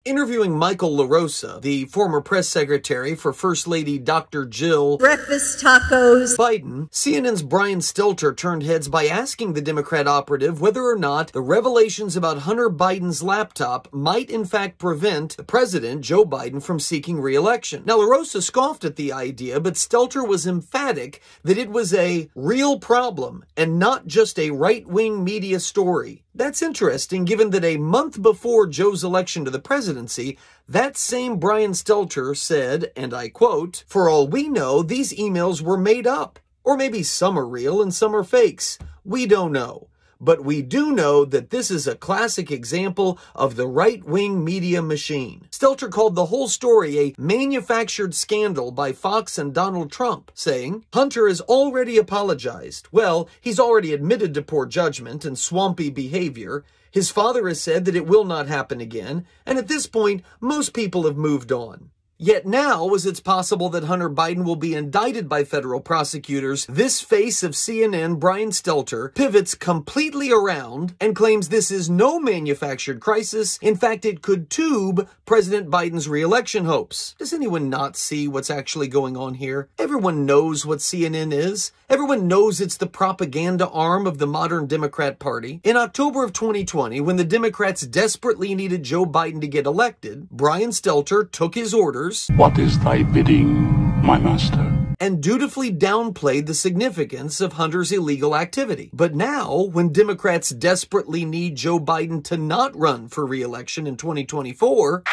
Interviewing Michael LaRosa, the former press secretary for First Lady Dr. Jill breakfast tacos Biden, CNN's Brian Stelter turned heads by asking the Democrat operative whether or not the revelations about Hunter Biden's laptop might in fact prevent the president, Joe Biden, from seeking re-election. Now, LaRosa scoffed at the idea, but Stelter was emphatic that it was a real problem and not just a right-wing media story. That's interesting, given that a month before Joe's election to the presidency, that same Brian Stelter said, and I quote, "For all we know, these emails were made up. Or maybe some are real and some are fakes. We don't know. But we do know that this is a classic example of the right-wing media machine." Stelter called the whole story a manufactured scandal by Fox and Donald Trump, saying, "Hunter has already apologized. Well, he's already admitted to poor judgment and swampy behavior. His father has said that it will not happen again, and at this point, most people have moved on." Yet now, as it's possible that Hunter Biden will be indicted by federal prosecutors, this face of CNN, Brian Stelter, pivots completely around and claims this is no manufactured crisis. In fact, it could tube President Biden's re-election hopes. Does anyone not see what's actually going on here? Everyone knows what CNN is. Everyone knows it's the propaganda arm of the modern Democrat Party. In October of 2020, when the Democrats desperately needed Joe Biden to get elected, Brian Stelter took his orders. "What is thy bidding, my master?" and dutifully downplayed the significance of Hunter's illegal activity. But now, when Democrats desperately need Joe Biden to not run for re-election in 2024,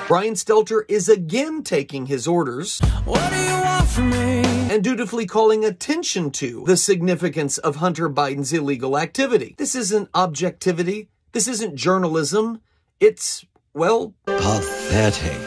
Brian Stelter is again taking his orders. What do you want from me? And dutifully calling attention to the significance of Hunter Biden's illegal activity. This isn't objectivity. This isn't journalism. It's, well, pathetic.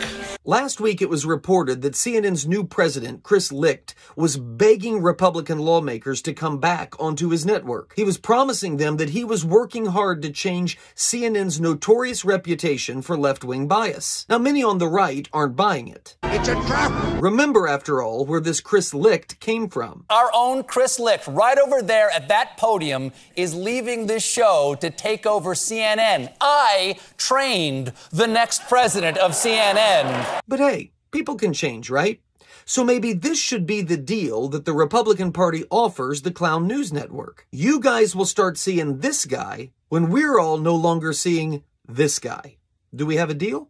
Last week, it was reported that CNN's new president, Chris Licht, was begging Republican lawmakers to come back onto his network. He was promising them that he was working hard to change CNN's notorious reputation for left-wing bias. Now, many on the right aren't buying it. It's a trap! Remember, after all, where this Chris Licht came from. Our own Chris Licht, right over there at that podium, is leaving this show to take over CNN. I trained the next president of CNN. But hey, people can change, right? So maybe this should be the deal that the Republican Party offers the Clown News Network. You guys will start seeing this guy when we're all no longer seeing this guy. Do we have a deal?